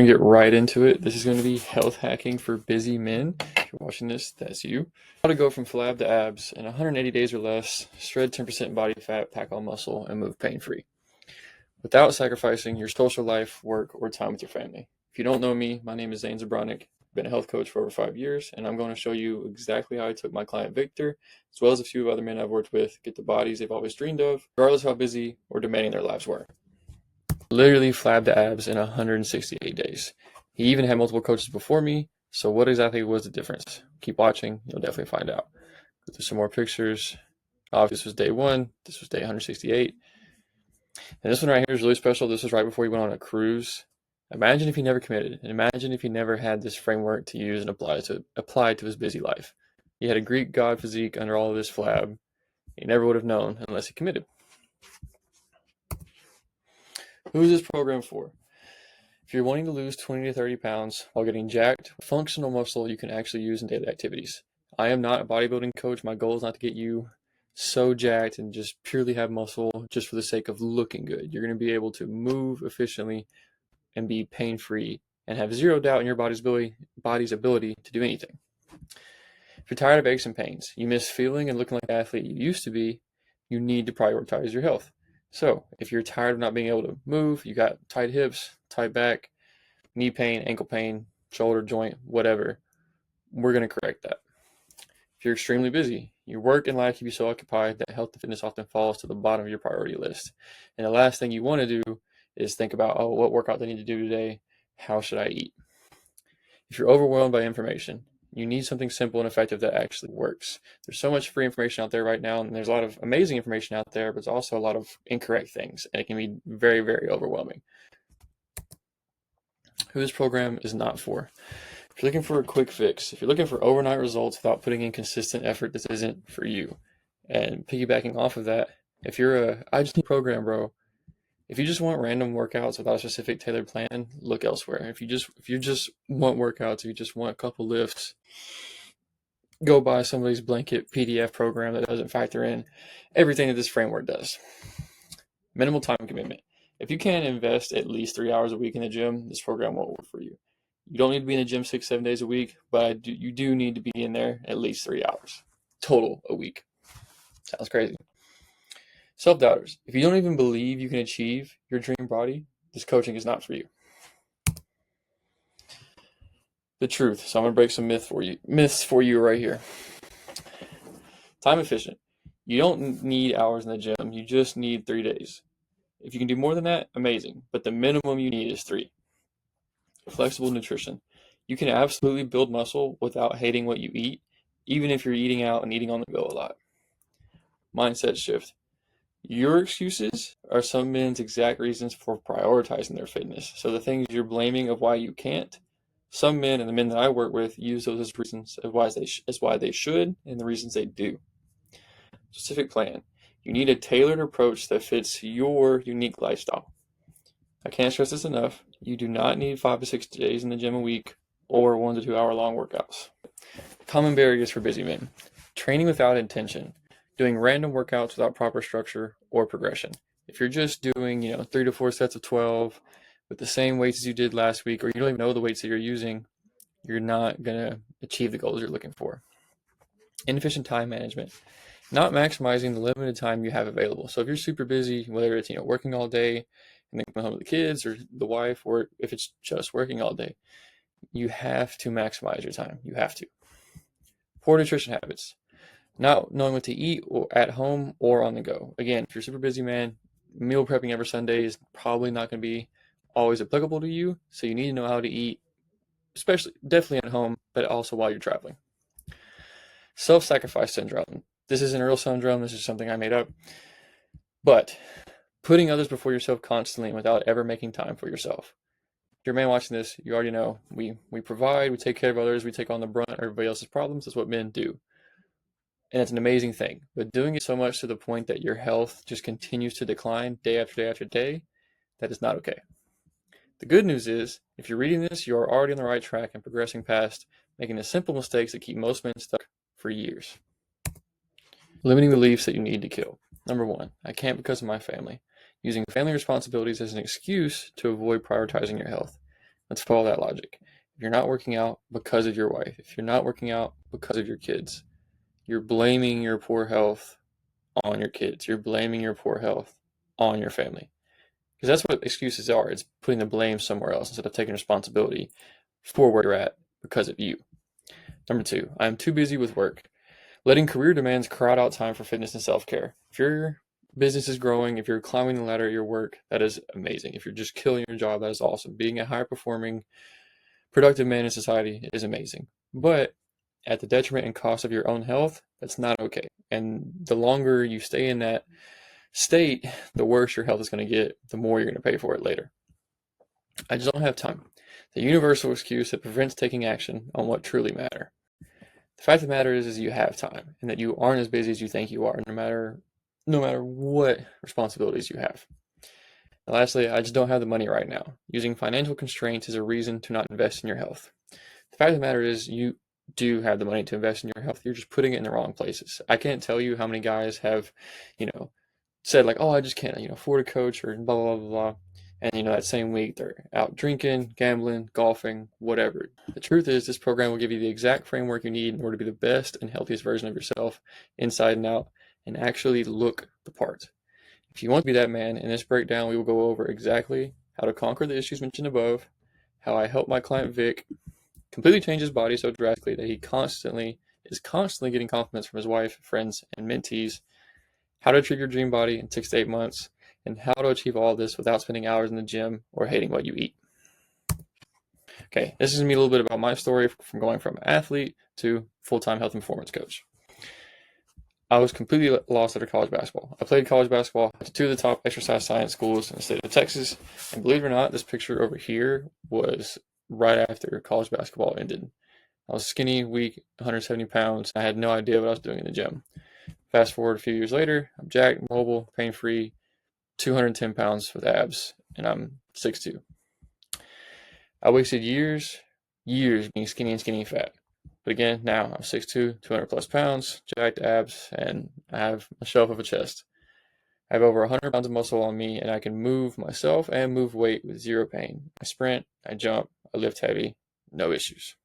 We're gonna get right into it. This is going to be health hacking for busy men. If you're watching this, that's you. How to go from FLAB to abs in 180 days or less, shred 10% body fat, pack on muscle, and move pain-free without sacrificing your social life, work, or time with your family. If you don't know me, my name is Zane Zabronic. I've been a health coach for over 5 years, and I'm going to show you exactly how I took my client Victor, as well as a few other men I've worked with, get the bodies they've always dreamed of, regardless of how busy or demanding their lives were. Literally flabbed the abs in 168 days. He even had multiple coaches before me, so what exactly was the difference? Keep watching, you'll definitely find out. Go through some more pictures. Obviously, this was day 1, this was day 168. And this one right here is really special. This was right before he went on a cruise. Imagine if he never committed, and imagine if he never had this framework to use and apply to his busy life. He had a Greek god physique under all of this flab. He never would have known unless he committed. Who is this program for? If you're wanting to lose 20 to 30 pounds while getting jacked, functional muscle you can actually use in daily activities. I am not a bodybuilding coach. My goal is not to get you so jacked and just purely have muscle just for the sake of looking good. You're going to be able to move efficiently and be pain-free and have zero doubt in your body's ability to do anything. If you're tired of aches and pains, you miss feeling and looking like the athlete you used to be, you need to prioritize your health. So if you're tired of not being able to move, you got tight hips, tight back, knee pain, ankle pain, shoulder joint, whatever, we're going to correct that. If you're extremely busy, your work and life keep you so occupied that health and fitness often falls to the bottom of your priority list. And the last thing you want to do is think about, oh, what workout do I need to do today? How should I eat? If you're overwhelmed by information, you need something simple and effective that actually works. There's so much free information out there right now, and there's a lot of amazing information out there, but there's also a lot of incorrect things, and it can be very, very overwhelming. Who this program is not for. If you're looking for a quick fix, if you're looking for overnight results without putting in consistent effort, this isn't for you. And piggybacking off of that, if you're I just need a program, bro. If you just want random workouts without a specific tailored plan, look elsewhere. If you just want workouts, if you just want a couple lifts, go buy somebody's blanket PDF program that doesn't factor in everything that this framework does. Minimal time commitment. If you can't invest at least 3 hours a week in the gym, this program won't work for you. You don't need to be in the gym 6-7 days a week, but you do need to be in there at least 3 hours total a week. Sounds crazy. Self-doubters. If you don't even believe you can achieve your dream body, this coaching is not for you. The truth. So I'm going to break some myths for you right here. Time efficient. You don't need hours in the gym. You just need 3 days. If you can do more than that, amazing. But the minimum you need is 3. Flexible nutrition. You can absolutely build muscle without hating what you eat, even if you're eating out and eating on the go a lot. Mindset shift. Your excuses are some men's exact reasons for prioritizing their fitness. So the things you're blaming of why you can't, some men and the men that I work with use those as reasons as why they should and the reasons they do. Specific plan. You need a tailored approach that fits your unique lifestyle. I can't stress this enough. You do not need 5 to 6 days in the gym a week or 1 to 2 hour long workouts. Common barriers for busy men. Training without intention. Doing random workouts without proper structure or progression. If you're just doing, 3 to 4 sets of 12 with the same weights as you did last week, or you don't even know the weights that you're using, you're not going to achieve the goals you're looking for. Inefficient time management. Not maximizing the limited time you have available. So if you're super busy, whether it's, working all day and then coming home with the kids or the wife, or if it's just working all day, you have to maximize your time. You have to. Poor nutrition habits. Not knowing what to eat or at home or on the go. Again, if you're super busy, man, meal prepping every Sunday is probably not going to be always applicable to you. So you need to know how to eat, definitely at home, but also while you're traveling. Self-sacrifice syndrome. This isn't a real syndrome. This is something I made up. But putting others before yourself constantly and without ever making time for yourself. If you're a man watching this, you already know we provide, we take care of others, we take on the brunt of everybody else's problems. That's what men do. And it's an amazing thing, but doing it so much to the point that your health just continues to decline day after day after day, that is not okay. The good news is, if you're reading this, you are already on the right track and progressing past making the simple mistakes that keep most men stuck for years. Limiting beliefs that you need to kill. Number 1, I can't because of my family. Using family responsibilities as an excuse to avoid prioritizing your health. Let's follow that logic. If you're not working out because of your wife, if you're not working out because of your kids, you're blaming your poor health on your kids. You're blaming your poor health on your family. Because that's what excuses are. It's putting the blame somewhere else instead of taking responsibility for where you're at because of you. Number two, I'm too busy with work. Letting career demands crowd out time for fitness and self-care. If your business is growing, if you're climbing the ladder at your work, that is amazing. If you're just killing your job, that is awesome. Being a high-performing, productive man in society is amazing. But at the detriment and cost of your own health, that's not okay. And the longer you stay in that state, the worse your health is going to get, the more you're going to pay for it later. I just don't have time. The universal excuse that prevents taking action on what truly matters. The fact of the matter is you have time, and that you aren't as busy as you think you are, no matter what responsibilities you have. And lastly, I just don't have the money right now. Using financial constraints is a reason to not invest in your health. The fact of the matter is you do have the money to invest in your health. You're just putting it in the wrong places. I can't tell you how many guys have, said like, oh, I just can't, afford a coach or blah, blah, blah, blah. And, that same week they're out drinking, gambling, golfing, whatever. The truth is this program will give you the exact framework you need in order to be the best and healthiest version of yourself inside and out and actually look the part. If you want to be that man, in this breakdown, we will go over exactly how to conquer the issues mentioned above, how I helped my client Vic completely change his body so drastically that he is constantly getting compliments from his wife, friends, and mentees, how to achieve your dream body in 6 to 8 months, and how to achieve all this without spending hours in the gym or hating what you eat. Okay, this is going to be a little bit about my story from going from athlete to full-time health and performance coach. I was completely lost after college basketball. I played college basketball at two of the top exercise science schools in the state of Texas, and believe it or not, this picture over here was right after college basketball ended. I was skinny, weak, 170 pounds. I had no idea what I was doing in the gym. Fast forward a few years later, I'm jacked, mobile, pain-free, 210 pounds with abs, and I'm 6'2". I wasted years being skinny and fat. But again, now I'm 6'2", 200 plus pounds, jacked abs, and I have a shelf of a chest. I have over 100 pounds of muscle on me, and I can move myself and move weight with zero pain. I sprint, I jump, I lift heavy, no issues.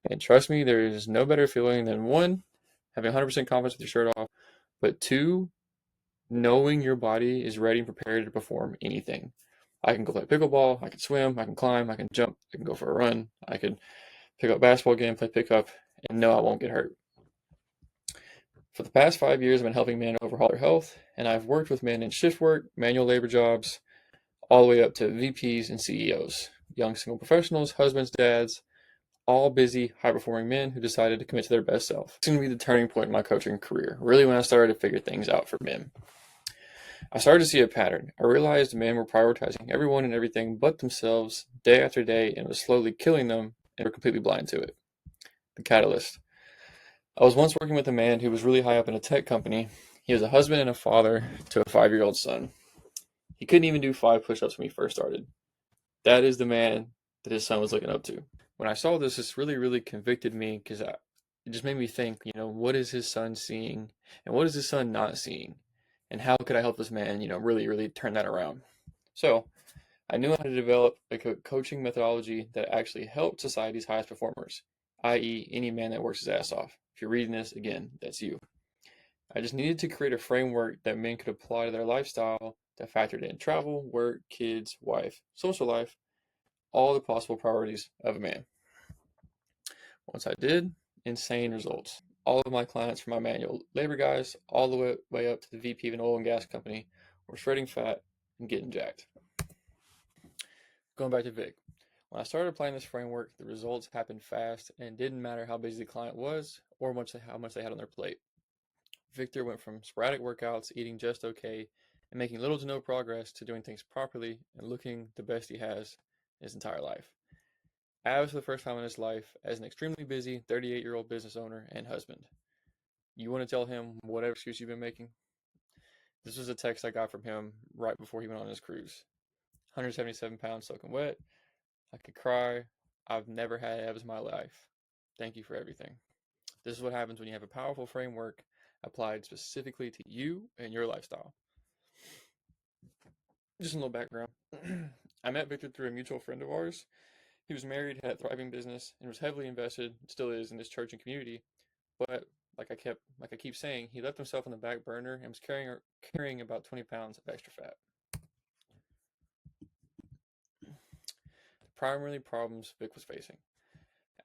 And trust me, there is no better feeling than one, having 100% confidence with your shirt off, but two, knowing your body is ready and prepared to perform anything. I can go play pickleball, I can swim, I can climb, I can jump, I can go for a run, I can pick up basketball again, play pickup, and no, I won't get hurt. For the past 5 years, I've been helping men overhaul their health, and I've worked with men in shift work, manual labor jobs, all the way up to VPs and CEOs, young single professionals, husbands, dads, all busy, high-performing men who decided to commit to their best self. It's going to be the turning point in my coaching career, really when I started to figure things out for men. I started to see a pattern. I realized men were prioritizing everyone and everything but themselves day after day, and it was slowly killing them, and were completely blind to it. The catalyst. I was once working with a man who was really high up in a tech company. He was a husband and a father to a 5-year-old son. He couldn't even do 5 push-ups when he first started. That is the man that his son was looking up to. When I saw this, this really, really convicted me because it just made me think, what is his son seeing and what is his son not seeing? And how could I help this man, really, really turn that around? So I knew how to develop a coaching methodology that actually helped society's highest performers, i.e. any man that works his ass off. If you're reading this, again, that's you. I just needed to create a framework that men could apply to their lifestyle that factored in travel, work, kids, wife, social life, all the possible priorities of a man. Once I did, insane results. All of my clients, from my manual labor guys all the way up to the VP of an oil and gas company, were shredding fat and getting jacked. Going back to Vic. When I started applying this framework, the results happened fast, and it didn't matter how busy the client was or how much they had on their plate. Victor went from sporadic workouts, eating just okay, and making little to no progress to doing things properly and looking the best he has in his entire life. Abs for the first time in his life as an extremely busy 38-year-old business owner and husband. You want to tell him whatever excuse you've been making? This was a text I got from him right before he went on his cruise. 177 pounds soaking wet. I could cry. I've never had abs in my life. Thank you for everything. This is what happens when you have a powerful framework applied specifically to you and your lifestyle. Just a little background. I met Victor through a mutual friend of ours. He was married, had a thriving business, and was heavily invested, still is, in his church and community. But like I keep saying, he left himself on the back burner and was carrying about 20 pounds of extra fat. The primary problems Vic was facing.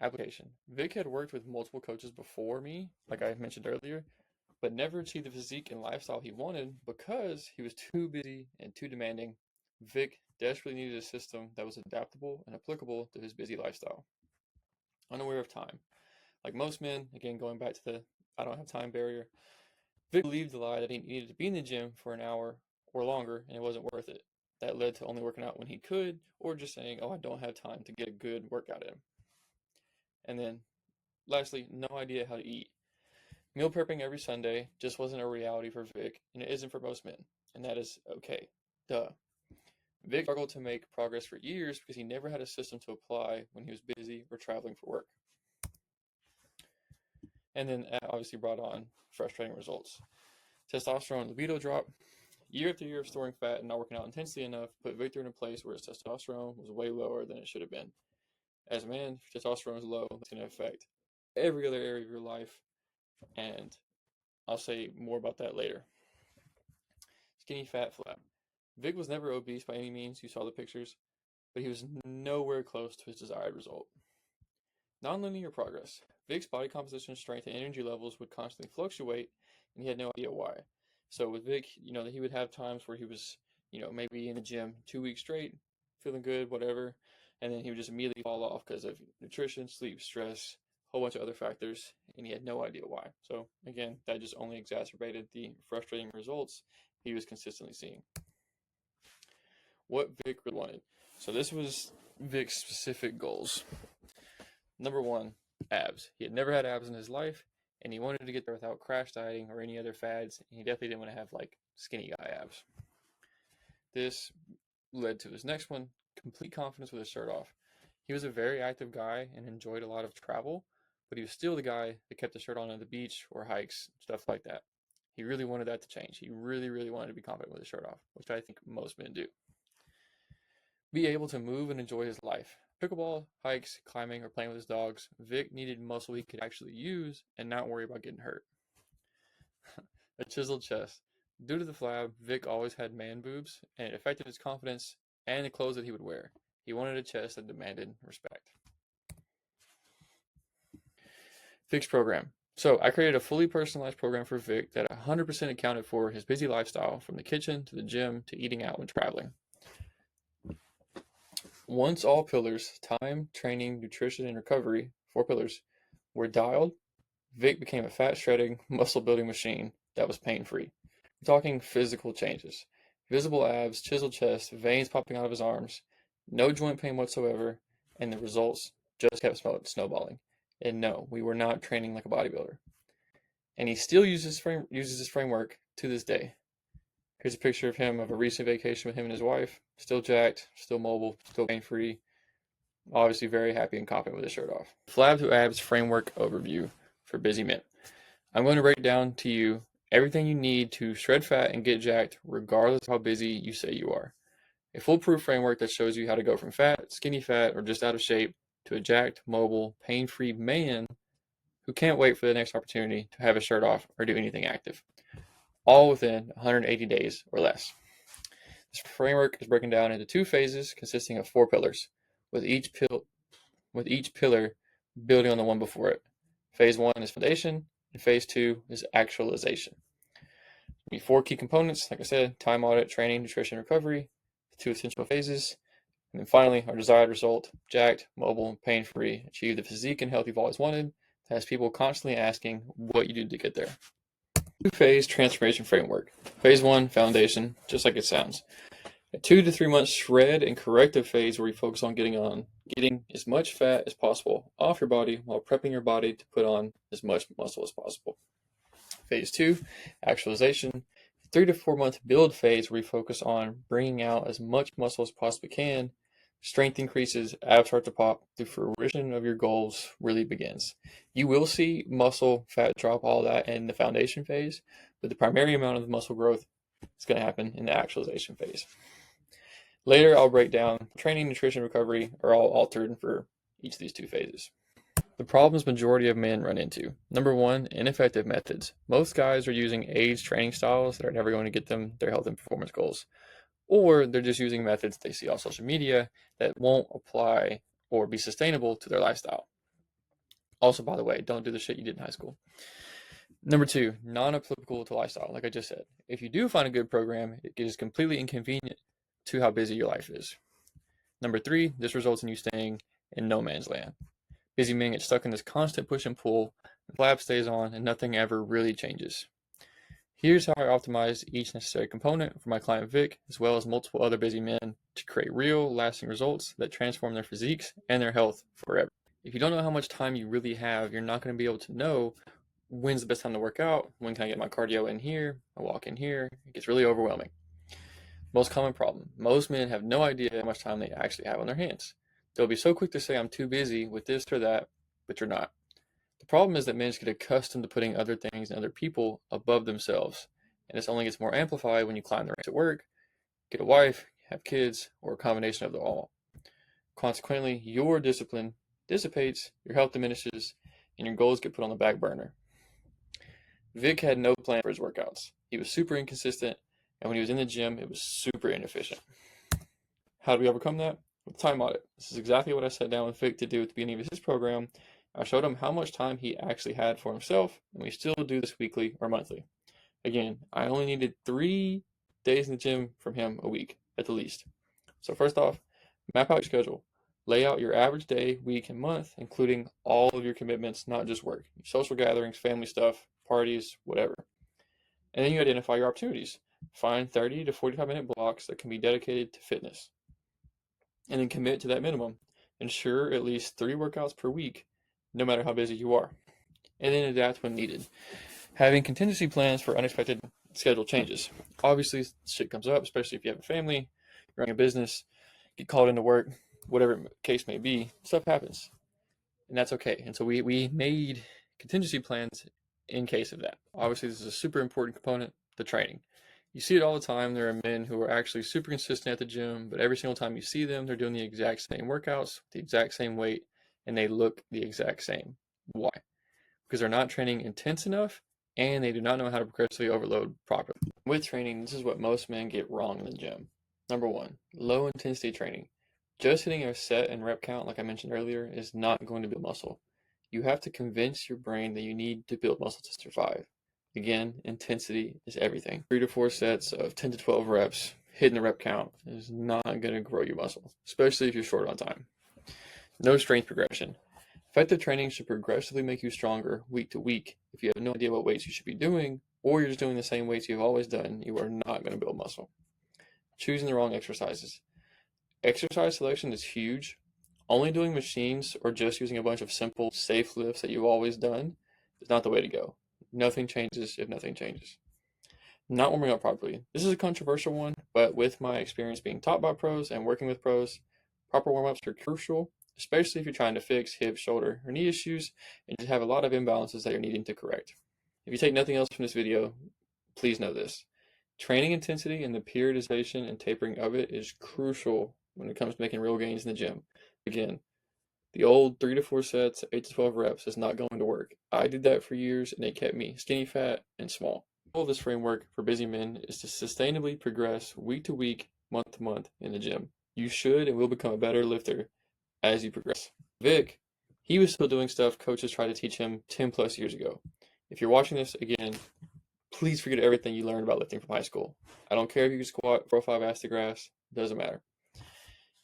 Application. Vic had worked with multiple coaches before me, like I mentioned earlier, but never achieved the physique and lifestyle he wanted because he was too busy and too demanding. Vic desperately needed a system that was adaptable and applicable to his busy lifestyle. Unaware of time. Like most men, again, going back to the I don't have time barrier, Vic believed the lie that he needed to be in the gym for an hour or longer and it wasn't worth it. That led to only working out when he could, or just saying, oh, I don't have time to get a good workout in. And then, lastly, no idea how to eat. Meal prepping every Sunday just wasn't a reality for Vic, and it isn't for most men, and that is okay. Duh. Vic struggled to make progress for years because he never had a system to apply when he was busy or traveling for work. And then that obviously brought on frustrating results. Testosterone libido drop. Year after year of storing fat and not working out intensely enough put Victor in a place where his testosterone was way lower than it should have been. As a man, if testosterone is low, it's going to affect every other area of your life, and I'll say more about that later. Skinny fat FLAB. Vic was never obese by any means, you saw the pictures, but he was nowhere close to his desired result. Nonlinear progress. Vic's body composition, strength, and energy levels would constantly fluctuate, and he had no idea why. So with Vic, he would have times where he was, maybe in the gym 2 weeks straight, feeling good, whatever, and then he would just immediately fall off because of nutrition, sleep, stress, a whole bunch of other factors, and he had no idea why. So again, that just only exacerbated the frustrating results he was consistently seeing. What Vic really wanted. So this was Vic's specific goals. Number 1, abs. He had never had abs in his life, and he wanted to get there without crash dieting or any other fads, and he definitely didn't want to have like skinny guy abs. This led to his next one, complete confidence with his shirt off. He was a very active guy and enjoyed a lot of travel, but he was still the guy that kept the shirt on at the beach or hikes, stuff like that. He really wanted that to change. He really, really wanted to be confident with his shirt off, which I think most men do. Be able to move and enjoy his life. Pickleball, hikes, climbing, or playing with his dogs, Vic needed muscle he could actually use and not worry about getting hurt. A chiseled chest. Due to the FLAB, Vic always had man boobs, and it affected his confidence and the clothes that he would wear. He wanted a chest that demanded respect. Vic's program. So I created a fully personalized program for Vic that 100% accounted for his busy lifestyle, from the kitchen to the gym to eating out when traveling. Once all pillars, time, training, nutrition, and recovery, 4 pillars, were dialed, Vic became a fat shredding, muscle building machine that was pain free. We're talking physical changes. Visible abs, chiseled chest, veins popping out of his arms, no joint pain whatsoever, and the results just kept snowballing. And no, we were not training like a bodybuilder. And he still uses this framework to this day. Here's a picture of him of a recent vacation with him and his wife. Still jacked, still mobile, still pain-free. Obviously very happy and confident with his shirt off. FLAB to abs framework overview for busy men. I'm going to break down to you everything you need to shred fat and get jacked regardless of how busy you say you are. A foolproof framework that shows you how to go from fat, skinny fat, or just out of shape to a jacked, mobile, pain-free man who can't wait for the next opportunity to have his shirt off or do anything active. All within 180 days or less. This framework is broken down into 2 phases consisting of 4 pillars, with each pillar building on the one before it. Phase 1 is foundation, and phase 2 is actualization. There'll be 4 key components, like I said: time audit, training, nutrition, recovery, the 2 essential phases, and then finally our desired result: jacked, mobile, pain-free, achieve the physique and health you've always wanted. That has people constantly asking what you did to get there. 2-phase transformation framework. Phase 1, foundation, just like it sounds. A 2 to 3 month shred and corrective phase where you focus on getting as much fat as possible off your body while prepping your body to put on as much muscle as possible. Phase 2, actualization. 3 to 4 month build phase where you focus on bringing out as much muscle as possibly can. Strength increases, abs start to pop, the fruition of your goals really begins. You will see muscle, fat drop, all that in the foundation phase, but the primary amount of muscle growth is going to happen in the actualization phase. Later, I'll break down training, nutrition, recovery are all altered for each of these two phases. The problems majority of men run into. Number one, ineffective methods. Most guys are using age training styles that are never going to get them their health and performance goals. Or they're just using methods they see on social media that won't apply or be sustainable to their lifestyle. Also, by the way, don't do the shit you did in high school. Number two, non-applicable to lifestyle, like I just said. If you do find a good program, it is completely inconvenient to how busy your life is. Number three, this results in you staying in no man's land. Busy men get stuck in this constant push and pull, the FLAB stays on, and nothing ever really changes. Here's how I optimize each necessary component for my client Vic, as well as multiple other busy men to create real, lasting results that transform their physiques and their health forever. If you don't know how much time you really have, you're not going to be able to know when's the best time to work out, when can I get my cardio in here, I walk in here. It gets really overwhelming. Most common problem. Most men have no idea how much time they actually have on their hands. They'll be so quick to say I'm too busy with this or that, but you're not. The problem is that men get accustomed to putting other things and other people above themselves, and this only gets more amplified when you climb the ranks at work, get a wife, have kids, or a combination of them all. Consequently, your discipline dissipates, your health diminishes, and your goals get put on the back burner. Vic had no plan for his workouts. He was super inconsistent, and when he was in the gym, it was super inefficient. How do we overcome that? With time audit. This is exactly what I sat down with Vic to do at the beginning of his program. I showed him how much time he actually had for himself, and we still do this weekly or monthly. Again, I only needed 3 days in the gym from him a week, at the least. So first off, map out your schedule. Lay out your average day, week, and month, including all of your commitments, not just work. Social gatherings, family stuff, parties, whatever. And then you identify your opportunities. Find 30 to 45-minute blocks that can be dedicated to fitness. And then commit to that minimum. Ensure at least 3 workouts per week, no matter how busy you are. And then adapt when needed. Having contingency plans for unexpected schedule changes. Obviously, shit comes up, especially if you have a family, you're running a business, get called into work, whatever the case may be, stuff happens. And that's okay. And so we made contingency plans in case of that. Obviously, this is a super important component, the training. You see it all the time. There are men who are actually super consistent at the gym, but every single time you see them, they're doing the exact same workouts, the exact same weight, and they look the exact same. Why? Because they're not training intense enough, and they do not know how to progressively overload properly. With training, this is what most men get wrong in the gym. Number one, low intensity training. Just hitting a set and rep count, like I mentioned earlier, is not going to build muscle. You have to convince your brain that you need to build muscle to survive. Again, intensity is everything. 3 to 4 sets of 10 to 12 reps, hitting the rep count is not going to grow your muscle, especially if you're short on time. No strength progression. Effective training should progressively make you stronger week to week. If you have no idea what weights you should be doing, or you're just doing the same weights you've always done, you are not going to build muscle. Choosing the wrong exercises. Exercise selection is huge. Only doing machines or just using a bunch of simple, safe lifts that you've always done is not the way to go. Nothing changes if nothing changes. Not warming up properly. This is a controversial one, but with my experience being taught by pros and working with pros, proper warm-ups are crucial, especially if you're trying to fix hip, shoulder, or knee issues and just have a lot of imbalances that you're needing to correct. If you take nothing else from this video, please know this. Training intensity and the periodization and tapering of it is crucial when it comes to making real gains in the gym. Again, the old 3 to 4 sets, 8 to 12 reps is not going to work. I did that for years and it kept me skinny, fat, and small. The goal of this framework for busy men is to sustainably progress week to week, month to month in the gym. You should and will become a better lifter as you progress. Vic, he was still doing stuff coaches tried to teach him 10 plus years ago. If you're watching this again, please forget everything you learned about lifting from high school. I don't care if you can squat 4 or 5 ass to grass, it doesn't matter.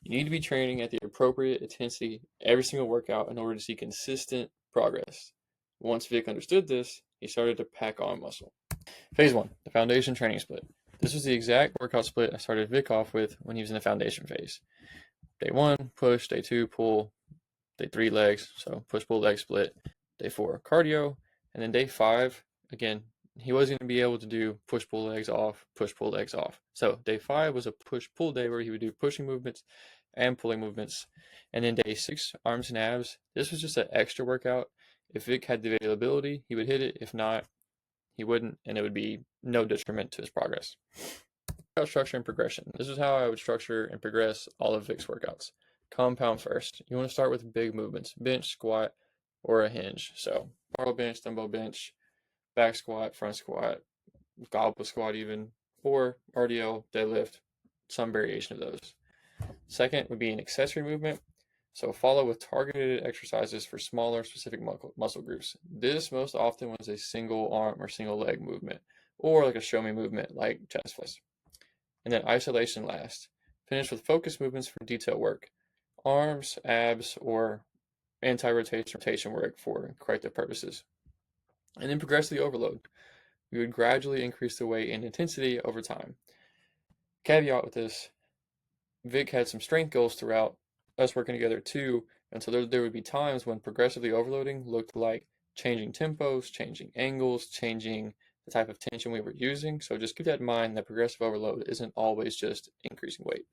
You need to be training at the appropriate intensity every single workout in order to see consistent progress. Once Vic understood this, he started to pack on muscle. Phase 1, the foundation training split. This was the exact workout split I started Vic off with when he was in the foundation phase. Day 1, push. Day 2, pull. Day 3, legs. So push, pull, leg split. Day 4, cardio. And then day 5, again, he wasn't going to be able to do push, pull, legs off, push, pull, legs off. So day 5 was a push, pull day where he would do pushing movements and pulling movements. And then day 6, arms and abs. This was just an extra workout. If Vic had the availability, he would hit it. If not, he wouldn't, and it would be no detriment to his progress. Workout structure and progression. This is how I would structure and progress all of Vic's workouts. Compound first. You want to start with big movements, bench, squat, or a hinge. So barbell bench, dumbbell bench, back squat, front squat, goblet squat even, or RDL, deadlift, some variation of those. Second would be an accessory movement. So follow with targeted exercises for smaller specific muscle groups. This most often was a single arm or single leg movement, or like a show me movement like chest flies. And then isolation last. Finish with focus movements for detail work, arms, abs, or anti-rotation work for corrective purposes. And then progressively overload. We would gradually increase the weight and intensity over time. Caveat with this, Vic had some strength goals throughout us working together too, and so there would be times when progressively overloading looked like changing tempos, changing angles, changing the type of tension we were using. So just keep that in mind that progressive overload isn't always just increasing weight.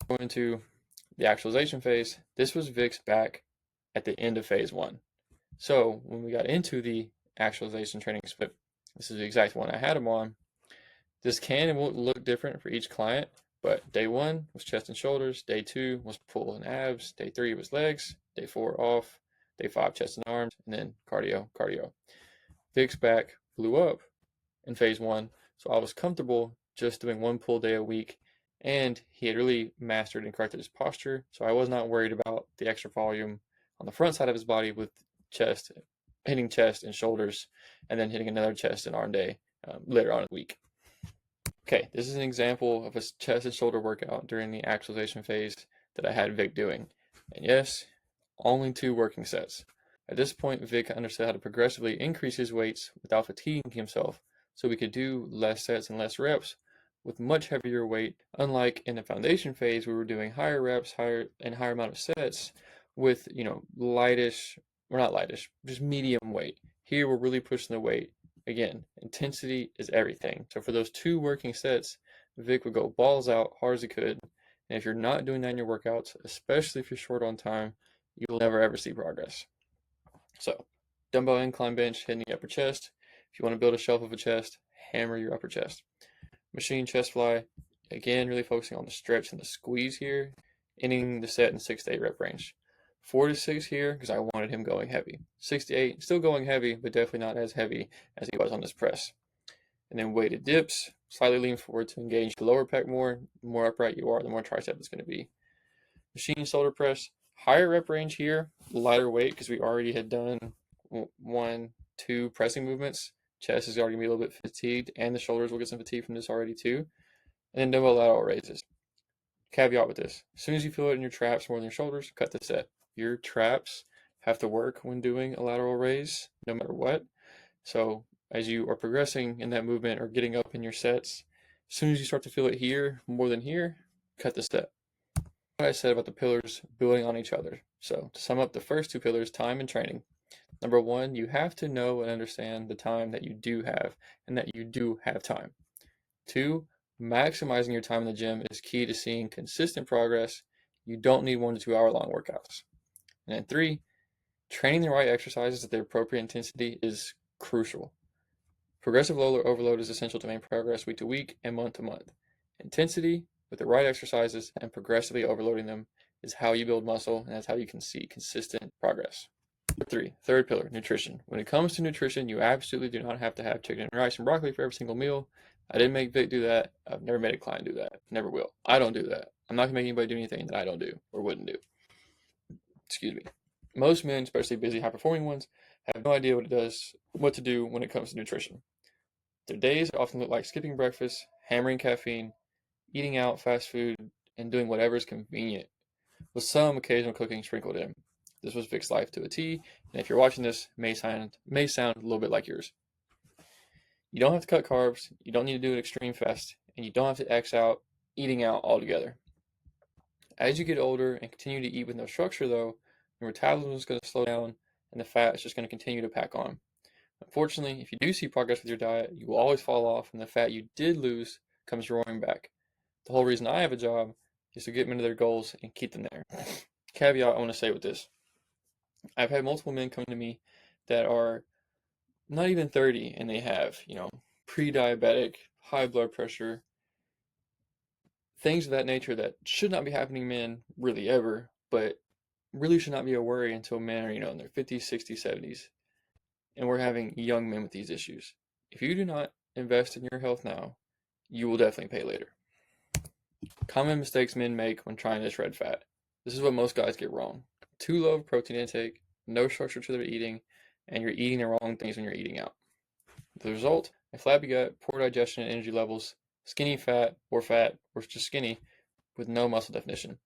Going to the actualization phase, this was Vic's back at the end of phase one. So when we got into the actualization training split, this is the exact one I had him on. This can and will look different for each client, but day one was chest and shoulders, day two was pull and abs, day three was legs, day four off, day five chest and arms, and then cardio. Vic's back blew up in phase one, so I was comfortable just doing one pull day a week, and he had really mastered and corrected his posture, so I was not worried about the extra volume on the front side of his body with chest, hitting chest and shoulders, and then hitting another chest and arm day later on in the week. Okay, this is an example of a chest and shoulder workout during the actualization phase that I had Vic doing. And yes, only 2 working sets. At this point, Vic understood how to progressively increase his weights without fatiguing himself, so we could do less sets and less reps with much heavier weight. Unlike in the foundation phase, we were doing higher reps, higher amount of sets with, lightish, or not lightish, just medium weight. Here, we're really pushing the weight. Again, intensity is everything. So for those 2 working sets, Vic would go balls out hard as he could. And if you're not doing that in your workouts, especially if you're short on time, you will never ever see progress. So, dumbbell incline bench, hitting the upper chest. If you want to build a shelf of a chest, hammer your upper chest. Machine chest fly, again, really focusing on the stretch and the squeeze here, ending the set in 6 to 8 rep range. 4 to 6 here because I wanted him going heavy. 6 to 8, still going heavy, but definitely not as heavy as he was on this press. And then weighted dips, slightly lean forward to engage the lower pec more. The more upright you are, the more tricep it's going to be. Machine shoulder press, higher rep range here, lighter weight because we already had done 1, 2 pressing movements. Chest is already going to be a little bit fatigued, and the shoulders will get some fatigue from this already too. And then dumbbell lateral raises. Caveat with this, as soon as you feel it in your traps more than your shoulders, cut the set. Your traps have to work when doing a lateral raise, no matter what. So as you are progressing in that movement or getting up in your sets, as soon as you start to feel it here more than here, cut the set. What I said about the pillars building on each other. So to sum up the first 2 pillars, time and training. Number 1, you have to know and understand the time that you do have and that you do have time. 2, maximizing your time in the gym is key to seeing consistent progress. You don't need 1 to 2 hour long workouts. And then 3, training the right exercises at the appropriate intensity is crucial. Progressive overload is essential to maintain progress week to week and month to month. Intensity with the right exercises and progressively overloading them is how you build muscle, and that's how you can see consistent progress. 3, third pillar, nutrition. When it comes to nutrition, you absolutely do not have to have chicken and rice and broccoli for every single meal. I didn't make Vic do that. I've never made a client do that. Never will. I don't do that. I'm not going to make anybody do anything that I don't do or wouldn't do. Excuse me. Most men, especially busy, high-performing ones, have no idea what to do when it comes to nutrition. Their days often look like skipping breakfast, hammering caffeine, eating out fast food, and doing whatever is convenient, with some occasional cooking sprinkled in. This was Vic's life to a T, and if you're watching this, may sound a little bit like yours. You don't have to cut carbs, you don't need to do an extreme fast, and you don't have to X out eating out altogether. As you get older and continue to eat with no structure, though, your metabolism is going to slow down, and the fat is just going to continue to pack on. Unfortunately, if you do see progress with your diet, you will always fall off, and the fat you did lose comes roaring back. The whole reason I have a job is to get them into their goals and keep them there. Caveat I want to say with this. I've had multiple men come to me that are not even 30, and they have, pre-diabetic, high blood pressure, things of that nature that should not be happening to men really ever, but really should not be a worry until men are, in their 50s, 60s, 70s, and we're having young men with these issues. If you do not invest in your health now, you will definitely pay later. Common mistakes men make when trying to shred fat. This is what most guys get wrong. Too low of protein intake, no structure to their eating, and you're eating the wrong things when you're eating out. The result, a flabby gut, poor digestion and energy levels, skinny fat, or just skinny, with no muscle definition.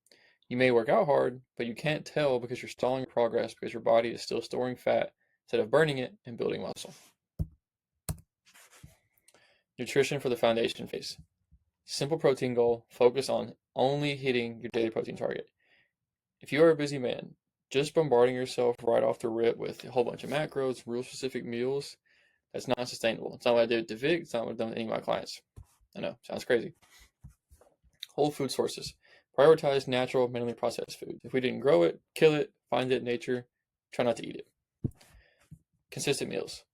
You may work out hard, but you can't tell because you're stalling your progress because your body is still storing fat instead of burning it and building muscle. Nutrition for the foundation phase. Simple protein goal, focus on only hitting your daily protein target. If you are a busy man, just bombarding yourself right off the rip with a whole bunch of macros, real specific meals, that's not sustainable. It's not what I did to Vic, it's not what I've done to any of my clients. I know, sounds crazy. Whole food sources. Prioritize natural, minimally processed food. If we didn't grow it, kill it, find it in nature, try not to eat it. Consistent meals.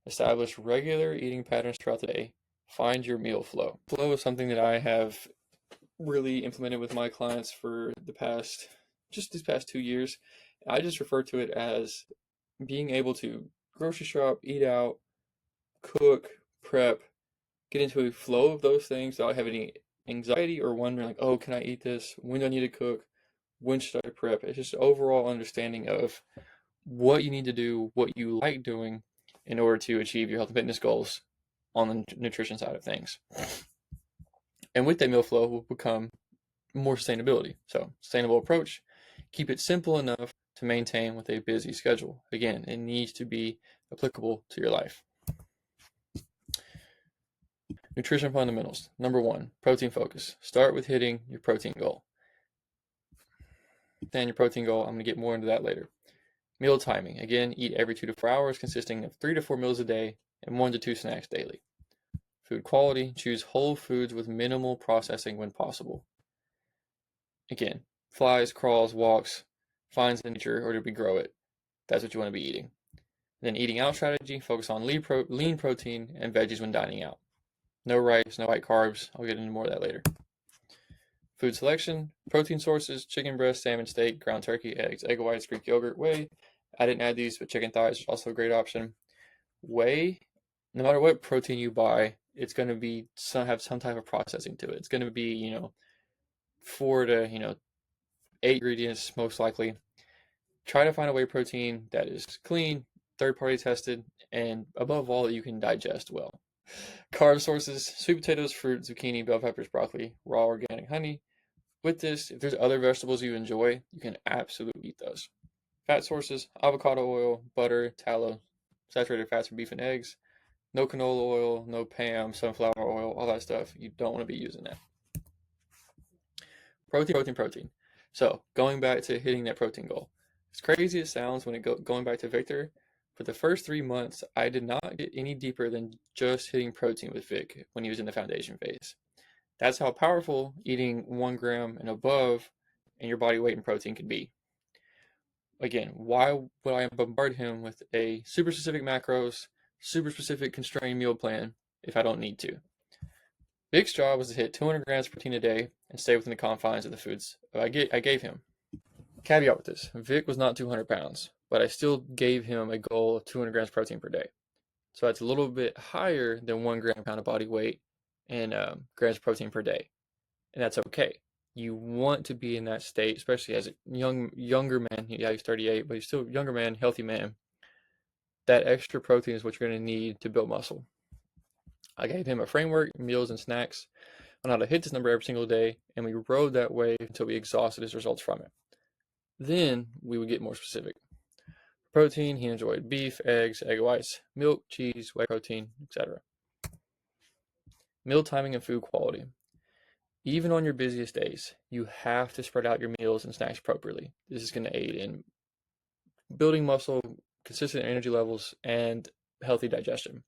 Establish regular eating patterns throughout the day. Find your meal flow. Flow is something that I have really implemented with my clients for these past 2 years. I just refer to it as being able to grocery shop, eat out, cook, prep, get into a flow of those things without having any anxiety or wondering like, oh, can I eat this? When do I need to cook? When should I prep? It's just overall understanding of what you need to do, what you like doing in order to achieve your health and fitness goals on the nutrition side of things. And with that meal flow will become more sustainability. So sustainable approach, keep it simple enough to maintain with a busy schedule. Again, it needs to be applicable to your life. Nutrition fundamentals. Number 1, protein focus. Start with hitting your protein goal. Then your protein goal, I'm going to get more into that later. Meal timing. Again, eat every 2 to 4 hours, consisting of 3 to 4 meals a day and 1 to 2 snacks daily. Food quality. Choose whole foods with minimal processing when possible. Again, flies, crawls, walks, finds in nature, or did we grow it? That's what you want to be eating. Then eating out strategy. Focus on lean protein and veggies when dining out. No rice, no white carbs. I'll get into more of that later. Food selection, protein sources, chicken breast, salmon, steak, ground turkey, eggs, egg whites, Greek yogurt, whey. I didn't add these, but chicken thighs is also a great option. Whey, no matter what protein you buy, it's going to be have some type of processing to it. It's going to be, 4 to, 8 ingredients most likely. Try to find a whey protein that is clean, third-party tested, and above all, that you can digest well. Carb sources, sweet potatoes, fruit, zucchini, bell peppers, broccoli, raw organic honey. With this, if there's other vegetables you enjoy, you can absolutely eat those. Fat sources, avocado oil, butter, tallow, saturated fats from beef and eggs. No canola oil, no Pam, sunflower oil, all that stuff. You don't want to be using that. Protein. So, going back to hitting that protein goal. As crazy as it sounds when going back to Victor, for the first 3 months, I did not get any deeper than just hitting protein with Vic when he was in the foundation phase. That's how powerful eating 1 gram and above in your body weight in protein can be. Again, why would I bombard him with a super specific macros, super specific constrained meal plan if I don't need to? Vic's job was to hit 200 grams of protein a day and stay within the confines of the foods I gave him. Caveat with this, Vic was not 200 pounds, but I still gave him a goal of 200 grams protein per day. So that's a little bit higher than 1 gram per pound of body weight and grams of protein per day. And that's okay. You want to be in that state, especially as a younger man. Yeah, he's 38, but he's still a younger man, healthy man. That extra protein is what you're going to need to build muscle. I gave him a framework, meals and snacks on how to hit this number every single day, and we rode that way until we exhausted his results from it. Then we would get more specific. Protein, he enjoyed beef, eggs, egg whites, milk, cheese, whey protein, etc. Meal timing and food quality. Even on your busiest days, you have to spread out your meals and snacks appropriately. This is going to aid in building muscle, consistent energy levels, and healthy digestion.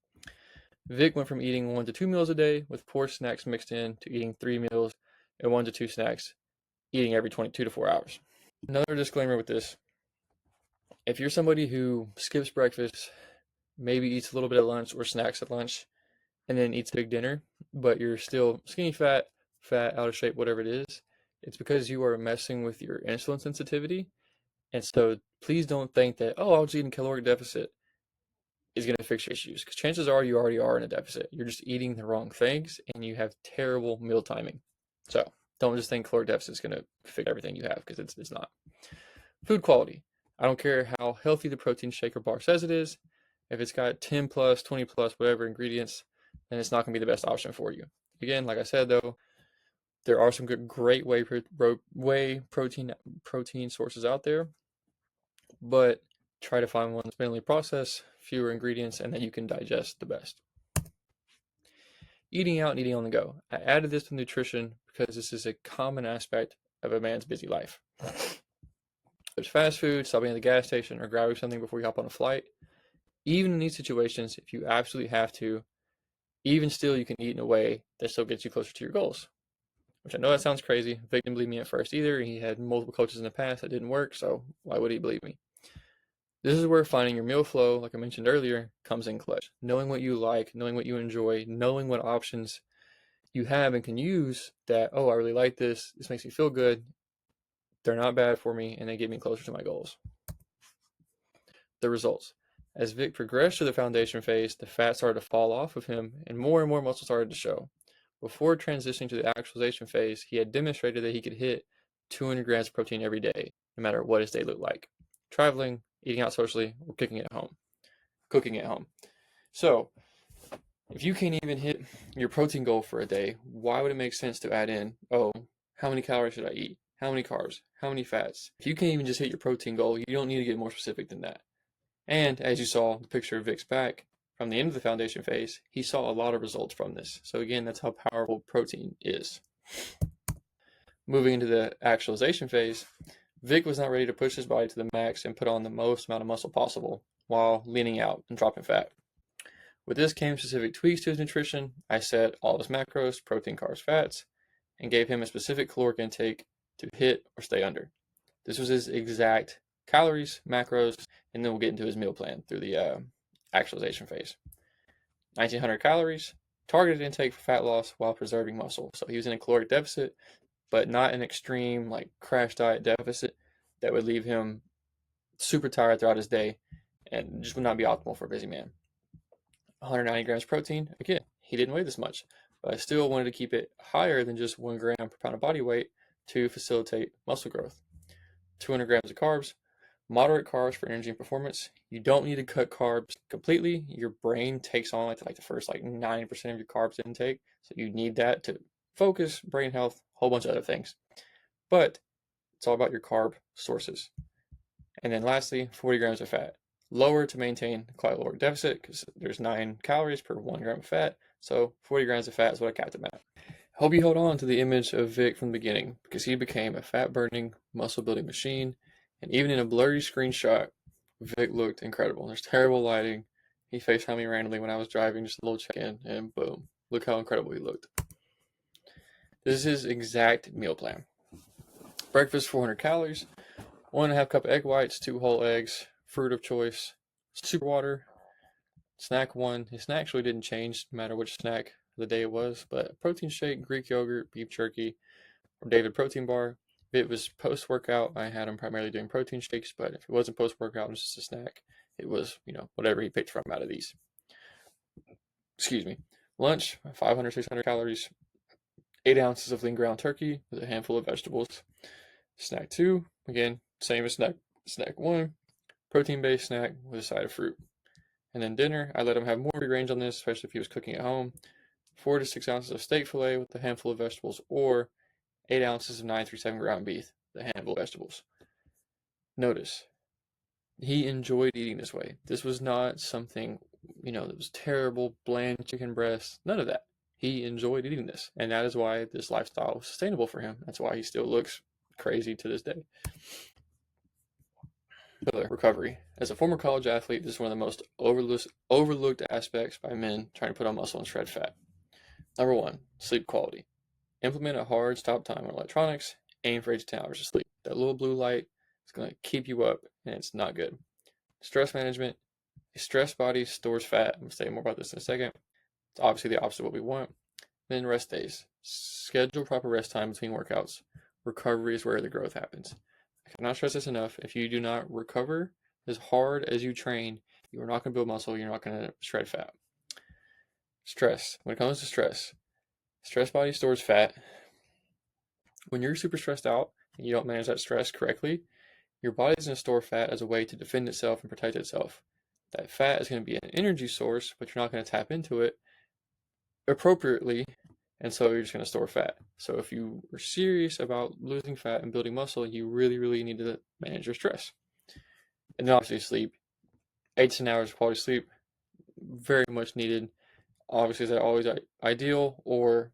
Vic went from eating 1 to 2 meals a day with 4 snacks mixed in to eating 3 meals and 1 to 2 snacks, eating every 2 to 4 hours. Another disclaimer with this, if you're somebody who skips breakfast, maybe eats a little bit at lunch or snacks at lunch, and then eats a big dinner, but you're still skinny fat, fat, out of shape, whatever it is, it's because you are messing with your insulin sensitivity. And so please don't think that, oh, I'll just eat in caloric deficit is going to fix your issues, because chances are you already are in a deficit. You're just eating the wrong things and you have terrible meal timing. So don't just think caloric deficit is going to fix everything you have, because it's not. Food quality. I don't care how healthy the protein shake or bar says it is. If it's got 10 plus, 20 plus, whatever ingredients, then it's not going to be the best option for you. Again, like I said, though, there are some great whey protein sources out there, but try to find one that's minimally processed, fewer ingredients, and that you can digest the best. Eating out and eating on the go. I added this to nutrition because this is a common aspect of a man's busy life. There's fast food, stopping at the gas station, or grabbing something before you hop on a flight. Even in these situations, if you absolutely have to, even still, you can eat in a way that still gets you closer to your goals. Which I know that sounds crazy. Vic didn't believe me at first either. He had multiple coaches in the past that didn't work, so why would he believe me? This is where finding your meal flow, like I mentioned earlier, comes in clutch. Knowing what you like, knowing what you enjoy, knowing what options you have and can use that, oh, I really like this, this makes me feel good, they're not bad for me, and they get me closer to my goals. The results. As Vic progressed to the foundation phase, the fat started to fall off of him and more muscle started to show. Before transitioning to the actualization phase, he had demonstrated that he could hit 200 grams of protein every day, no matter what his day looked like. Traveling, eating out socially, or cooking at home. So, if you can't even hit your protein goal for a day, why would it make sense to add in, oh, how many calories should I eat? How many carbs? How many fats? If you can't even just hit your protein goal, you don't need to get more specific than that. And as you saw the picture of Vic's back, from the end of the foundation phase, he saw a lot of results from this. So again, that's how powerful protein is. Moving into the actualization phase, Vic was not ready to push his body to the max and put on the most amount of muscle possible while leaning out and dropping fat. With this came specific tweaks to his nutrition. I set all his macros, protein, carbs, fats, and gave him a specific caloric intake to hit or stay under. This was his exact calories, macros, and then we'll get into his meal plan through the actualization phase. 1,900 calories, targeted intake for fat loss while preserving muscle. So he was in a caloric deficit, but not an extreme like crash diet deficit that would leave him super tired throughout his day and just would not be optimal for a busy man. 190 grams protein, again, he didn't weigh this much, but I still wanted to keep it higher than just 1 gram per pound of body weight to facilitate muscle growth. 200 grams of carbs, moderate carbs for energy and performance. You don't need to cut carbs completely. Your brain takes on like the first 9% of your carbs intake, so you need that to focus, brain health, a whole bunch of other things. But it's all about your carb sources. And then lastly, 40 grams of fat. Lower to maintain the caloric deficit because there's 9 calories per 1 gram of fat. So 40 grams of fat is what I capped him at. Hope you hold on to the image of Vic from the beginning, because he became a fat-burning, muscle-building machine. And even in a blurry screenshot, Vic looked incredible. There's terrible lighting. He FaceTimed me randomly when I was driving, just a little check-in, and boom. Look how incredible he looked. This is his exact meal plan. Breakfast, 400 calories, 1.5 cup of egg whites, 2 whole eggs, fruit of choice, super water. Snack 1. His snack actually didn't change no matter which snack of the day it was, but protein shake, Greek yogurt, beef jerky, or David protein bar. If it was post-workout, I had him primarily doing protein shakes, but if it wasn't post-workout, it was just a snack. It was, whatever he picked from out of these. Excuse me. Lunch, 500, 600 calories, 8 ounces of lean ground turkey with a handful of vegetables. Snack 2, again, same as snack 1, protein-based snack with a side of fruit. And then dinner, I let him have more free range on this, especially if he was cooking at home. 4 to 6 ounces of steak fillet with a handful of vegetables, or 8 ounces of 937 ground beef with a handful of vegetables. Notice, he enjoyed eating this way. This was not something, that was terrible, bland chicken breast. None of that. He enjoyed eating this, and that is why this lifestyle was sustainable for him. That's why he still looks crazy to this day. Recovery. As a former college athlete, this is one of the most overlooked aspects by men trying to put on muscle and shred fat. Number 1, sleep quality. Implement a hard stop time on electronics. Aim for 8 to 10 hours of sleep. That little blue light is going to keep you up, and it's not good. Stress management. A stressed body stores fat. I'm going to say more about this in a second. It's obviously the opposite of what we want. Then rest days. Schedule proper rest time between workouts. Recovery is where the growth happens. I cannot stress this enough. If you do not recover as hard as you train, you are not going to build muscle. You're not going to shred fat. Stress. When it comes to stress body stores fat. When you're super stressed out and you don't manage that stress correctly, your body is going to store fat as a way to defend itself and protect itself. That fat is going to be an energy source, but you're not going to tap into it appropriately, and so you're just going to store fat. So if you are serious about losing fat and building muscle, you really, really need to manage your stress. And then obviously sleep. 8 to 10 hours of quality sleep, very much needed. Obviously, is that always ideal or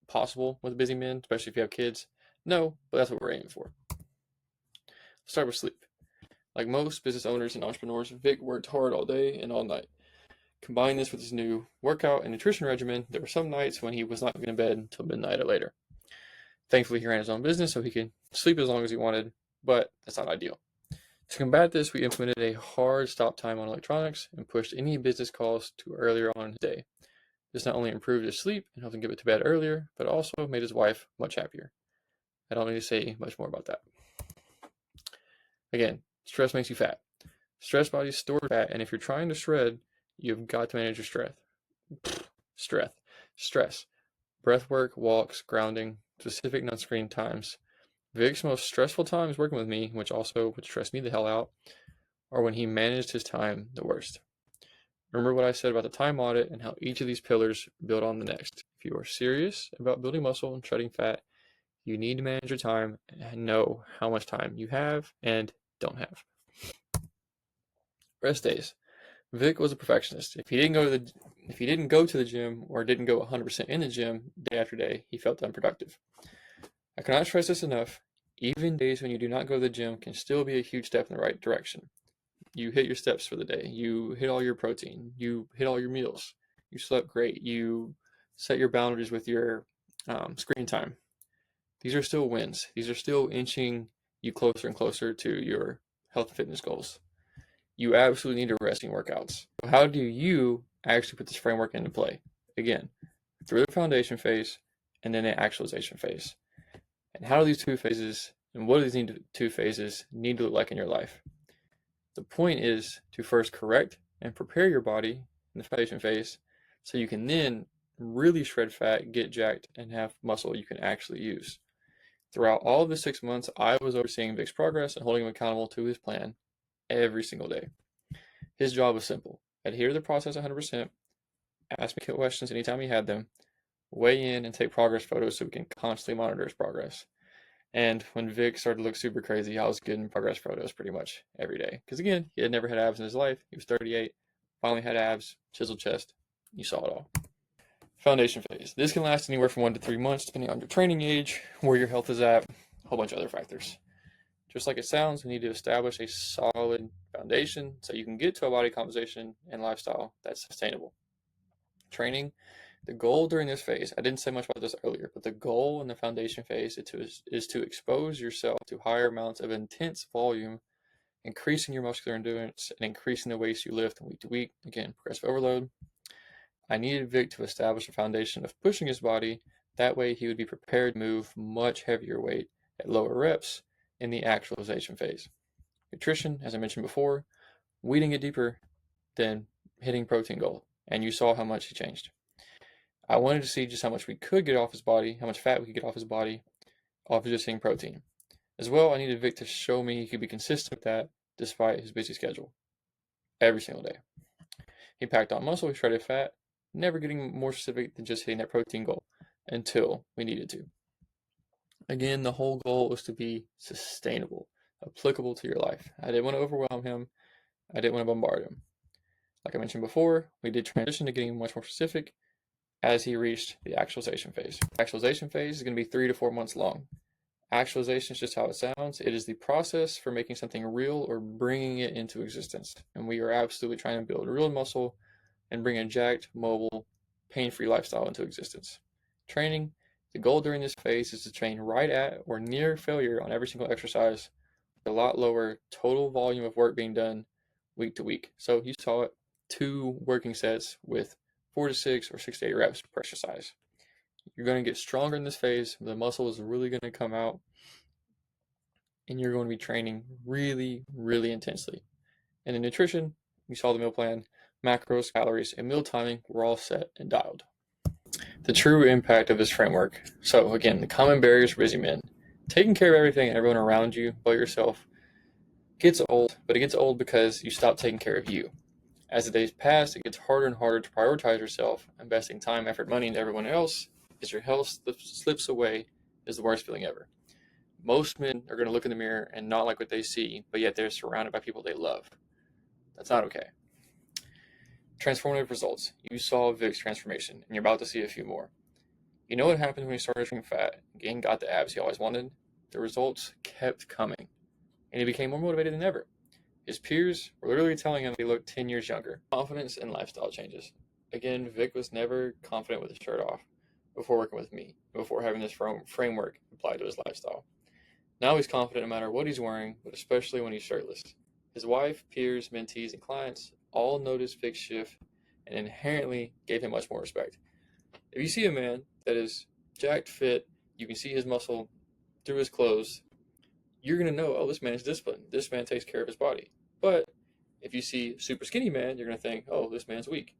possible with busy men, especially if you have kids? No, but that's what we're aiming for. Let's start with sleep. Like most business owners and entrepreneurs, Vic worked hard all day and all night. Combine this with his new workout and nutrition regimen, there were some nights when he was not going to bed until midnight or later. Thankfully, he ran his own business, so he could sleep as long as he wanted, but that's not ideal. To combat this, we implemented a hard stop time on electronics and pushed any business calls to earlier on in the day. This not only improved his sleep and helped him get to bed earlier, but also made his wife much happier. I don't need to say much more about that. Again, stress makes you fat. Stress bodies store fat, and if you're trying to shred, you've got to manage your stress. Breath work, walks, grounding, specific non-screen times. Vic's most stressful times working with me, which also would stress me the hell out, are when he managed his time the worst. Remember what I said about the time audit and how each of these pillars build on the next. If you are serious about building muscle and shredding fat, you need to manage your time and know how much time you have and don't have. Rest days. Vic was a perfectionist. If he didn't go to the gym or didn't go 100% in the gym day after day, he felt unproductive. I cannot stress this enough. Even days when you do not go to the gym can still be a huge step in the right direction. You hit your steps for the day. You hit all your protein. You hit all your meals. You slept great. You set your boundaries with your screen time. These are still wins. These are still inching you closer and closer to your health and fitness goals. You absolutely need to resting workouts. So how do you actually put this framework into play? Again, through the foundation phase and then the actualization phase. And how do these two phases and what do these two phases need to look like in your life? The point is to first correct and prepare your body in the foundation phase so you can then really shred fat, get jacked, and have muscle you can actually use. Throughout all of the 6 months, I was overseeing Vic's progress and holding him accountable to his plan every single day. His job was simple. Adhere to the process 100%, ask me questions anytime he had them, weigh in and take progress photos so we can constantly monitor his progress. And when Vic started to look super crazy, I was getting progress photos pretty much every day. Because again, he had never had abs in his life. He was 38, finally had abs, chiseled chest. You saw it all. Foundation phase. This can last anywhere from 1 to 3 months, depending on your training age, where your health is at, a whole bunch of other factors. Just like it sounds, we need to establish a solid foundation so you can get to a body composition and lifestyle that's sustainable. Training. The goal during this phase, I didn't say much about this earlier, but the goal in the foundation phase is to expose yourself to higher amounts of intense volume, increasing your muscular endurance and increasing the weights you lift week to week. Again, progressive overload. I needed Vic to establish a foundation of pushing his body. That way he would be prepared to move much heavier weight at lower reps in the actualization phase. Nutrition, as I mentioned before, we didn't get deeper than hitting protein goal, and you saw how much he changed. I wanted to see just how much we could get off his body, how much fat we could get off his body, off of just hitting protein. As well, I needed Vic to show me he could be consistent with that despite his busy schedule, every single day. He packed on muscle, he shredded fat, never getting more specific than just hitting that protein goal until we needed to. Again, the whole goal was to be sustainable, applicable to your life. I didn't want to overwhelm him. I didn't want to bombard him. Like I mentioned before, we did transition to getting much more specific as he reached the actualization phase. The actualization phase is going to be 3 to 4 months long. Actualization is just how it sounds. It is the process for making something real or bringing it into existence. And we are absolutely trying to build real muscle and bring a jacked, mobile, pain-free lifestyle into existence. Training. The goal during this phase is to train right at or near failure on every single exercise with a lot lower total volume of work being done week to week. So you saw it, 2 working sets with 4 to 6 or 6 to 8 reps per exercise. You're going to get stronger in this phase. The muscle is really going to come out, and you're going to be training really, really intensely. And in nutrition, you saw the meal plan, macros, calories, and meal timing were all set and dialed. The true impact of this framework. So again, the common barriers for busy men. Taking care of everything and everyone around you but yourself gets old, but it gets old because you stop taking care of you. As the days pass, it gets harder and harder to prioritize yourself. Investing time, effort, money into everyone else as your health slips away is the worst feeling ever. Most men are going to look in the mirror and not like what they see, but yet they're surrounded by people they love. That's not okay. Transformative results. You saw Vic's transformation, and you're about to see a few more. You know what happened when he started drinking fat and got the abs he always wanted? The results kept coming, and he became more motivated than ever. His peers were literally telling him he looked 10 years younger. Confidence and lifestyle changes. Again, Vic was never confident with his shirt off before working with me, before having this framework applied to his lifestyle. Now he's confident no matter what he's wearing, but especially when he's shirtless. His wife, peers, mentees, and clients all noticed Vic's shift and inherently gave him much more respect. If you see a man that is jacked, fit, you can see his muscle through his clothes, you're going to know, oh, this man's disciplined. This man takes care of his body. But if you see a super skinny man, you're going to think, oh, this man's weak.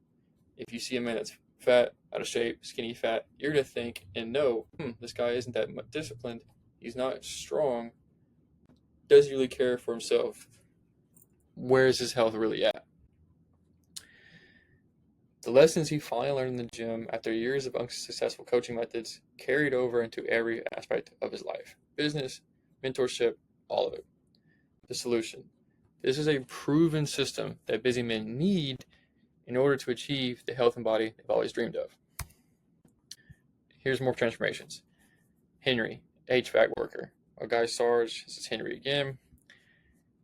If you see a man that's fat, out of shape, skinny, fat, you're going to think and know, this guy isn't that disciplined. He's not strong. Does he really care for himself? Where is his health really at? The lessons he finally learned in the gym after years of unsuccessful coaching methods carried over into every aspect of his life. Business, mentorship, all of it. The solution. This is a proven system that busy men need in order to achieve the health and body they've always dreamed of. Here's more transformations. Henry, HVAC worker. Our guy Sarge, this is Henry again.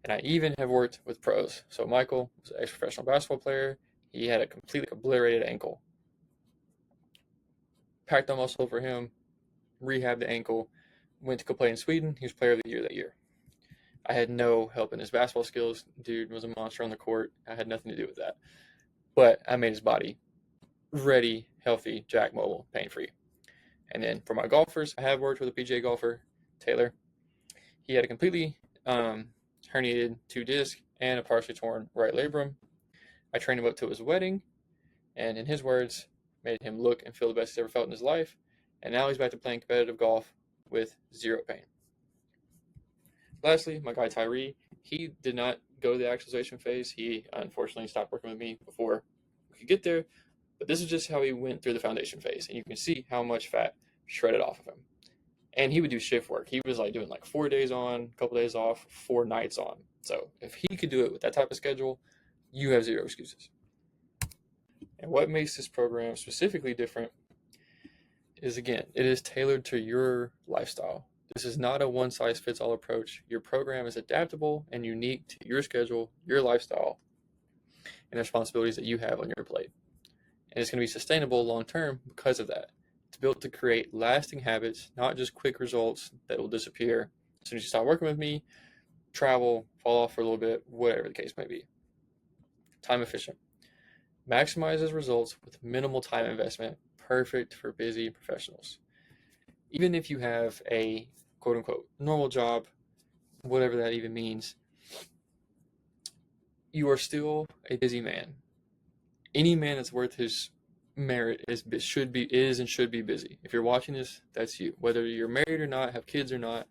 And I even have worked with pros. So Michael was an ex-professional basketball player. He had a completely obliterated ankle. Packed on muscle for him, rehabbed the ankle, went to go play in Sweden. He was player of the year that year. I had no help in his basketball skills. Dude was a monster on the court. I had nothing to do with that. But I made his body ready, healthy, jack mobile, pain-free. And then for my golfers, I have worked with a PGA golfer, Taylor. He had a completely herniated 2 disc and a partially torn right labrum. I trained him up to his wedding, and in his words, made him look and feel the best he's ever felt in his life. And now he's back to playing competitive golf with zero pain. Lastly, my guy Tyree, he did not go to the actualization phase. He unfortunately stopped working with me before we could get there. But this is just how he went through the foundation phase. And you can see how much fat shredded off of him. And he would do shift work. He was like doing like 4 days on, a couple days off, 4 nights on. So if he could do it with that type of schedule, you have zero excuses. And what makes this program specifically different is, again, it is tailored to your lifestyle. This is not a one-size-fits-all approach. Your program is adaptable and unique to your schedule, your lifestyle, and the responsibilities that you have on your plate. And it's going to be sustainable long-term because of that. It's built to create lasting habits, not just quick results that will disappear as soon as you stop working with me, travel, fall off for a little bit, whatever the case may be. Time efficient. Maximizes results with minimal time investment, perfect for busy professionals. Even if you have a quote-unquote normal job, whatever that even means, you are still a busy man. Any man that's worth his merit is and should be busy. If you're watching this, that's you. Whether you're married or not, have kids or not,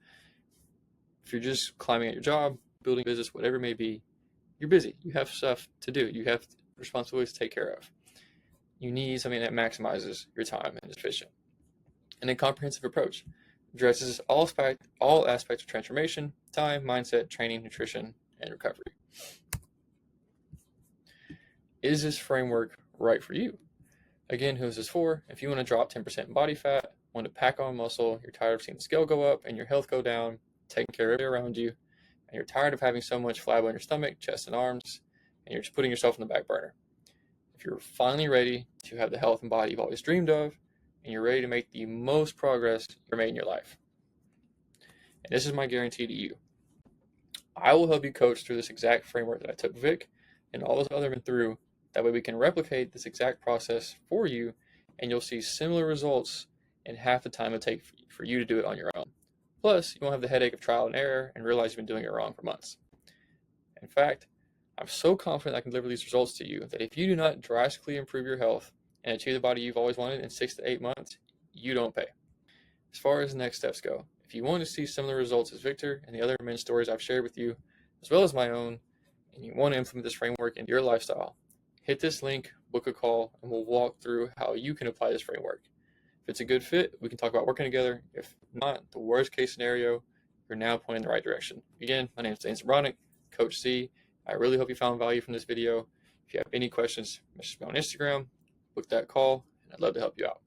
if you're just climbing at your job, building a business, whatever it may be, you're busy. You have stuff to do. You have responsibilities to take care of. You need something that maximizes your time and is efficient. And a comprehensive approach addresses all aspects of transformation, time, mindset, training, nutrition, and recovery. Is this framework right for you? Again, who is this for? If you want to drop 10% body fat, want to pack on muscle, you're tired of seeing the scale go up and your health go down, taking care of everybody around you, and you're tired of having so much FLAB on your stomach, chest, and arms, and you're just putting yourself in the back burner. If you're finally ready to have the health and body you've always dreamed of, and you're ready to make the most progress you've made in your life. And this is my guarantee to you. I will help you coach through this exact framework that I took Vic and all those other men through That way we can replicate this exact process for you, and you'll see similar results in half the time it takes for you to do it on your own. Plus, you won't have the headache of trial and error and realize you've been doing it wrong for months. In fact, I'm so confident I can deliver these results to you that if you do not drastically improve your health and achieve the body you've always wanted in 6 to 8 months, you don't pay. As far as next steps go, if you want to see similar results as Victor and the other men's stories I've shared with you, as well as my own, and you want to implement this framework into your lifestyle, hit this link, book a call, and we'll walk through how you can apply this framework. If it's a good fit, we can talk about working together. If not, the worst case scenario, you're now pointing in the right direction. Again, my name is Dane Zabronic, Coach C. I really hope you found value from this video. If you have any questions, message me on Instagram, book that call, and I'd love to help you out.